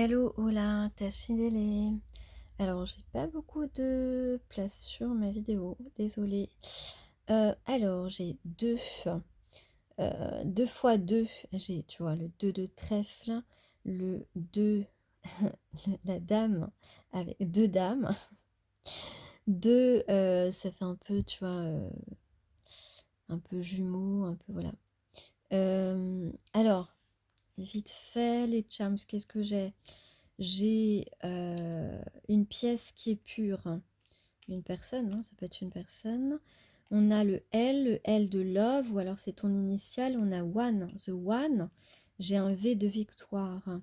Hello, hola, Tachidele. Alors, j'ai pas beaucoup de place sur ma vidéo, désolée. Alors, j'ai deux fois deux. J'ai, tu vois, le 2 de trèfle, le 2, la dame, avec deux dames. Deux, ça fait un peu, tu vois, un peu jumeau, un peu, voilà. Alors, vite fait, les charms, qu'est-ce que j'ai? J'ai une pièce qui est pure, une personne, hein, ça peut être une personne. On a le L de love, ou alors c'est ton initial. On a one, the one. J'ai un V de victoire.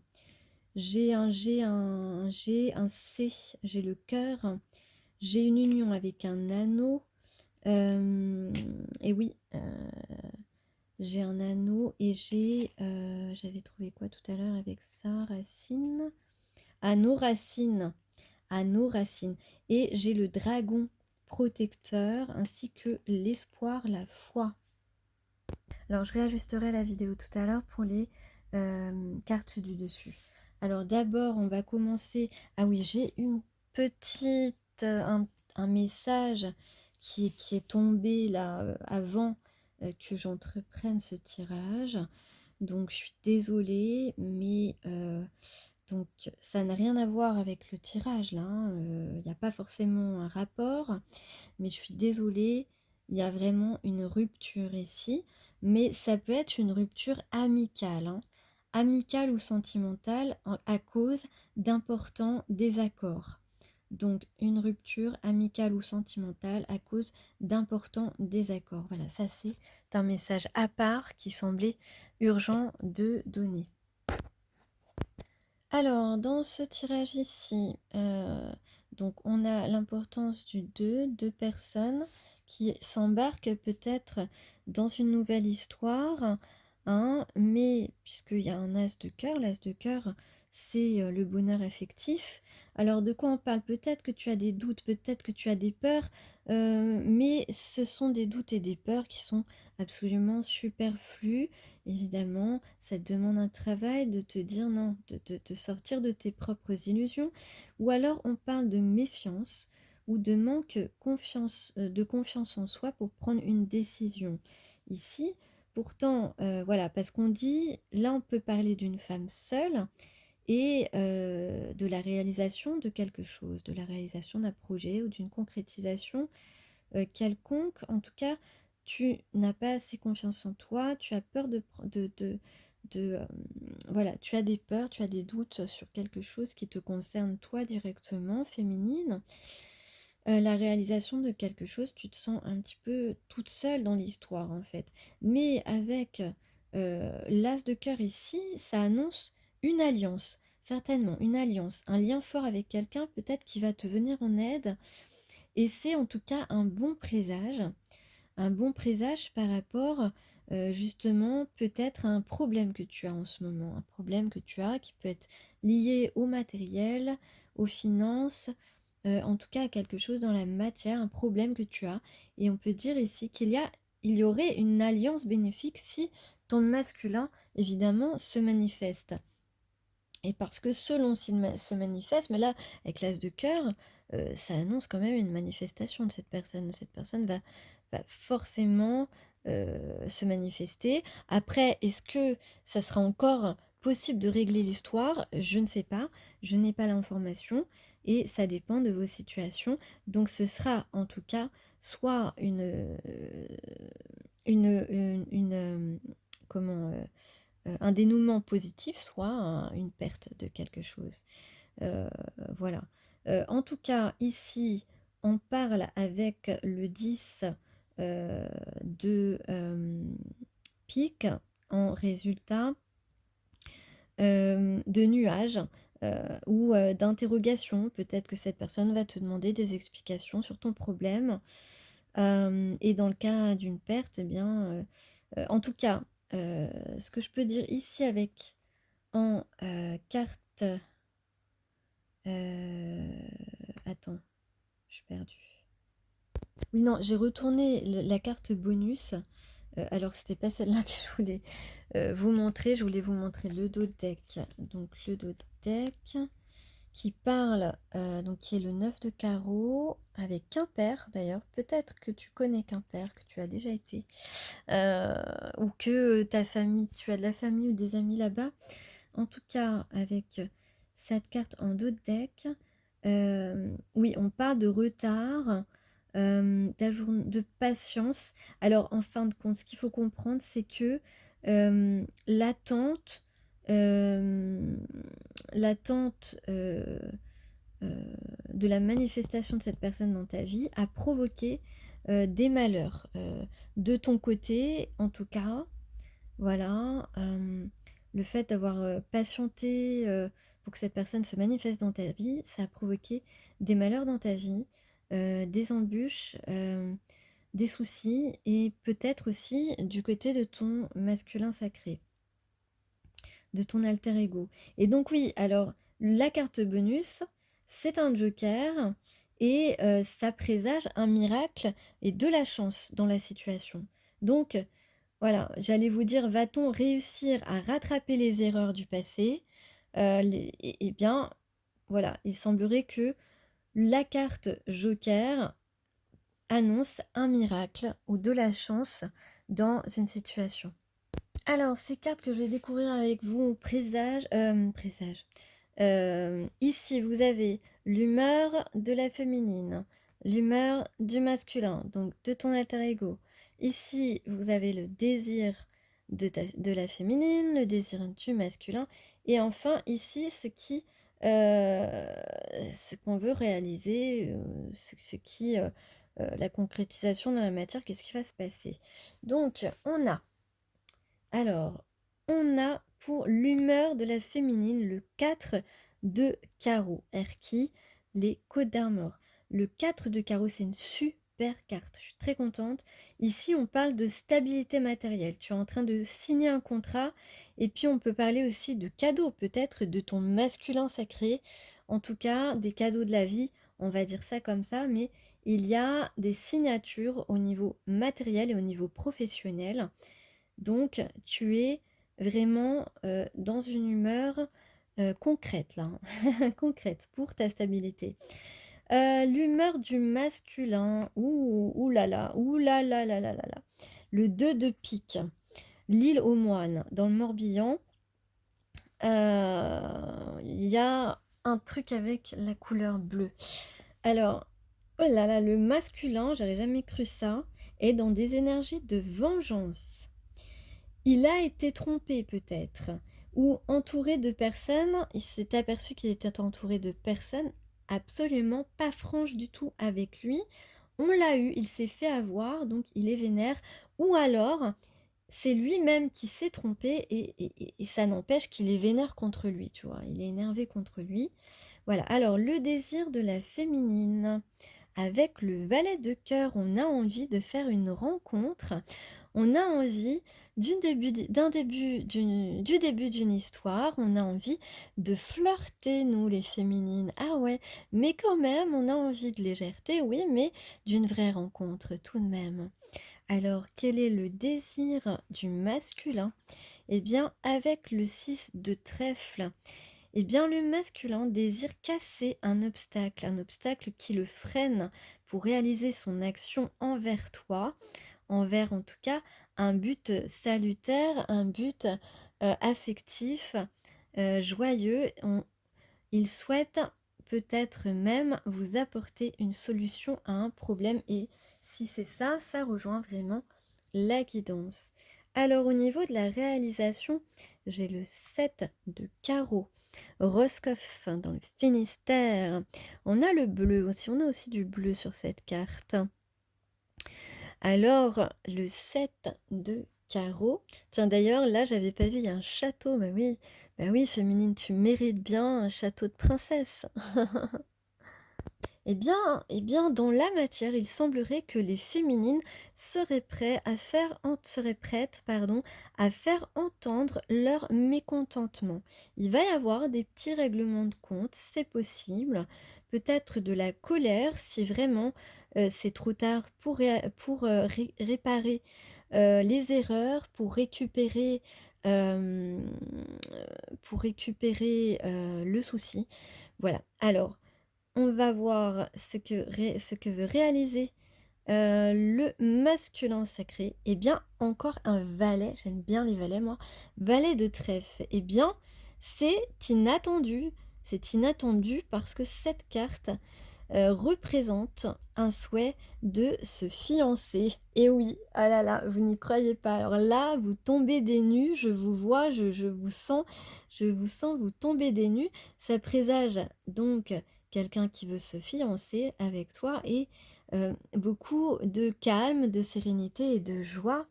J'ai un G, un G, un C. J'ai le cœur. J'ai une union avec un anneau. Et oui, j'ai un anneau et j'avais trouvé quoi tout à l'heure avec ça, racine. Anneau, racine. À nos racines. Et j'ai le dragon protecteur ainsi que l'espoir, la foi. Alors je réajusterai la vidéo tout à l'heure pour les cartes du dessus. Alors d'abord on va commencer. Ah oui, j'ai une petite un message qui est tombé là avant que j'entreprenne ce tirage. Donc je suis désolée, mais donc ça n'a rien à voir avec le tirage là, il n'y a pas forcément un rapport, mais je suis désolée, il y a vraiment une rupture ici, mais ça peut être une rupture amicale, hein, amicale ou sentimentale à cause d'importants désaccords. Donc une rupture amicale ou sentimentale à cause d'importants désaccords. Voilà, ça c'est un message à part qui semblait urgent de donner. Alors, dans ce tirage ici, donc on a l'importance du deux personnes qui s'embarquent peut-être dans une nouvelle histoire, hein, mais puisqu'il y a un as de cœur, l'as de cœur, c'est le bonheur affectif. Alors, de quoi on parle? Peut-être que tu as des doutes, peut-être que tu as des peurs, mais ce sont des doutes et des peurs qui sont absolument superflus. Évidemment, ça te demande un travail de te dire non, de sortir de tes propres illusions. Ou alors on parle de méfiance ou de manque de confiance en soi pour prendre une décision. Ici, pourtant, voilà, parce qu'on dit, là on peut parler d'une femme seule et de la réalisation de quelque chose, de la réalisation d'un projet ou d'une concrétisation quelconque. En tout cas, tu n'as pas assez confiance en toi, tu as peur voilà, tu as des peurs, tu as des doutes sur quelque chose qui te concerne toi directement, féminine. La réalisation de quelque chose, tu te sens un petit peu toute seule dans l'histoire en fait. Mais avec l'as de cœur ici, ça annonce une alliance, certainement une alliance, un lien fort avec quelqu'un peut-être qui va te venir en aide. Et c'est en tout cas un bon présage par rapport justement peut-être à un problème que tu as en ce moment, un problème que tu as qui peut être lié au matériel, aux finances, en tout cas à quelque chose dans la matière, un problème que tu as. Et on peut dire ici il y aurait une alliance bénéfique si ton masculin évidemment se manifeste. Et parce que selon s'il se manifeste, mais là, avec l'as de cœur, ça annonce quand même une manifestation de cette personne. Cette personne va forcément se manifester. Après, est-ce que ça sera encore possible de régler l'histoire? Je ne sais pas, je n'ai pas l'information et ça dépend de vos situations. Donc ce sera en tout cas soit comment un dénouement positif, soit une perte de quelque chose. Euh, voilà. En tout cas, ici, on parle avec le 10 de pique en résultat de nuages ou d'interrogation. Peut-être que cette personne va te demander des explications sur ton problème. Et dans le cas d'une perte, eh bien, en tout cas, ce que je peux dire ici avec en carte... attends, je suis perdue. Oui, non, j'ai retourné la carte bonus alors c'était pas celle-là que je voulais, vous montrer. Je voulais vous montrer le dos de deck. Donc le dos de deck qui parle, donc qui est le 9 de carreau avec Quimper d'ailleurs. Peut-être que tu connais Quimper, que tu as déjà été, ou que ta famille tu as de la famille ou des amis là-bas. En tout cas, avec cette carte en dos de deck, oui, on parle de retard, de patience. Alors, en fin de compte, ce qu'il faut comprendre, c'est que l'attente, euh, l'attente de la manifestation de cette personne dans ta vie a provoqué des malheurs. De ton côté, en tout cas, voilà, le fait d'avoir patienté pour que cette personne se manifeste dans ta vie, ça a provoqué des malheurs dans ta vie, des embûches, des soucis, et peut-être aussi du côté de ton masculin sacré, de ton alter ego. Et donc oui, alors la carte bonus, c'est un joker et ça présage un miracle et de la chance dans la situation. Donc voilà, j'allais vous dire, va-t-on réussir à rattraper les erreurs du passé? Eh bien, voilà, il semblerait que la carte Joker annonce un miracle ou de la chance dans une situation. Alors, ces cartes que je vais découvrir avec vous, présage. Ici, vous avez l'humeur de la féminine, l'humeur du masculin, donc de ton alter ego. Ici, vous avez le désir de la féminine, le désir du masculin. Et enfin, ici, ce qu'on veut réaliser, la concrétisation de la matière, qu'est-ce qui va se passer. Donc, on a pour l'humeur de la féminine le 4 de carreau, Erki, les codes d'armor. Le 4 de carreau, c'est une super carte, je suis très contente. Ici, on parle de stabilité matérielle. Tu es en train de signer un contrat, et puis on peut parler aussi de cadeaux, peut-être de ton masculin sacré. En tout cas, des cadeaux de la vie, on va dire ça comme ça, mais il y a des signatures au niveau matériel et au niveau professionnel. Donc, tu es vraiment dans une humeur concrète, là, hein, concrète pour ta stabilité. L'humeur du masculin, ouh là là là là là là. Le 2 de pique, l'île aux moines, dans le Morbihan. Il y a un truc avec la couleur bleue. Alors, oh là là, le masculin, j'aurais jamais cru ça, est dans des énergies de vengeance. Il a été trompé peut-être, ou entouré de personnes, il s'est aperçu qu'il était entouré de personnes absolument pas franches du tout avec lui. On l'a eu, il s'est fait avoir, donc il est vénère, ou alors c'est lui-même qui s'est trompé et ça n'empêche qu'il est vénère contre lui, tu vois, il est énervé contre lui. Voilà, alors le désir de la féminine. Avec le valet de cœur, on a envie de faire une rencontre, on a envie du début d'une histoire, on a envie de flirter, nous les féminines. Ah ouais, mais quand même, on a envie de légèreté, oui, mais d'une vraie rencontre tout de même. Alors, quel est le désir du masculin? Eh bien, avec le 6 de trèfle, eh bien, le masculin désire casser un obstacle qui le freine pour réaliser son action envers toi, envers en tout cas un but salutaire, un but affectif, joyeux. Il souhaite peut-être même vous apporter une solution à un problème, et si c'est ça, ça rejoint vraiment la guidance. Alors au niveau de la réalisation, j'ai le 7 de carreau. Roscoff dans le Finistère. On a le bleu aussi, on a aussi du bleu sur cette carte. Alors, le 7 de carreau. Tiens, d'ailleurs, là, j'avais pas vu, il y a un château. Bah oui, féminine, tu mérites bien un château de princesse. Eh bien, dans la matière, il semblerait que les féminines seraient prêtes, pardon, à faire entendre leur mécontentement. Il va y avoir des petits règlements de compte, c'est possible. Peut-être de la colère si vraiment c'est trop tard pour réparer les erreurs hem, pour récupérer, le souci. Voilà. Alors, on va voir ce que veut réaliser, le masculin sacré. Eh bien, encore un valet, j'aime bien les valets moi. Valet de trèfle, eh bien, c'est inattendu. C'est inattendu parce que cette carte, représente un souhait de se fiancer. Et oui, ah là là, vous n'y croyez pas. Alors là, vous tombez des nues, je vous vois, je vous sens vous tomber des nues. Ça présage donc quelqu'un qui veut se fiancer avec toi et beaucoup de calme, de sérénité et de joie.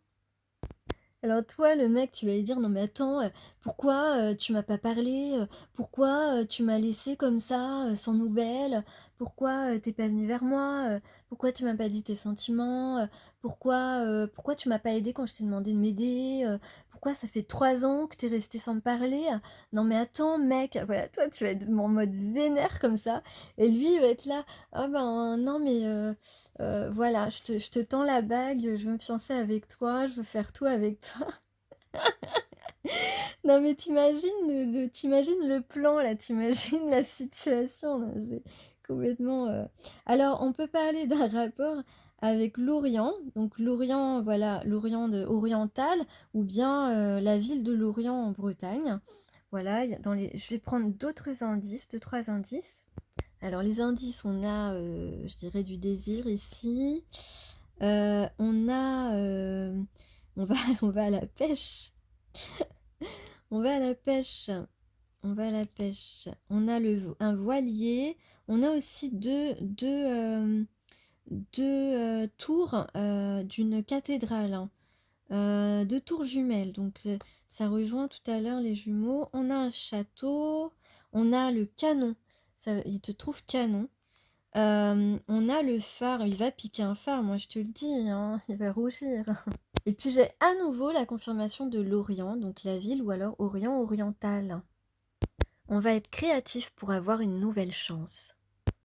Alors toi, le mec, tu vas lui dire: «Non mais attends, pourquoi, tu m'as pas parlé? Pourquoi, tu m'as laissé comme ça, sans nouvelles? Pourquoi, tu pas venu vers moi? Pourquoi tu m'as pas dit tes sentiments? Pourquoi tu m'as pas aidé quand je t'ai demandé de m'aider? Pourquoi ça fait 3 ans que t'es resté sans me parler? Non mais attends mec!» Voilà, toi tu vas être en mode vénère comme ça et lui il va être là: «Ah ben non mais voilà, je te tends la bague, je veux me fiancer avec toi, je veux faire tout avec toi». Non mais tu le plan là, tu la situation là, c'est complètement, Alors on peut parler d'un rapport avec l'Orient, donc l'Orient, voilà, l'Orient de oriental ou bien, la ville de Lorient en Bretagne. Voilà, il y a dans les je vais prendre d'autres indices, 2-3 indices. Alors les indices, on a, je dirais du désir ici. On a, on va on va à la pêche. On va à la pêche, on va à la pêche. On a un voilier, on a aussi deux tours, d'une cathédrale, hein. 2 tours jumelles, donc ça rejoint tout à l'heure les jumeaux. On a un château, on a le canon, ça il te trouve canon. On a le phare, il va piquer un phare, moi je te le dis, hein, il va rougir. Et puis j'ai à nouveau la confirmation de l'Orient, donc la ville ou alors Orient oriental. On va être créatif pour avoir une nouvelle chance.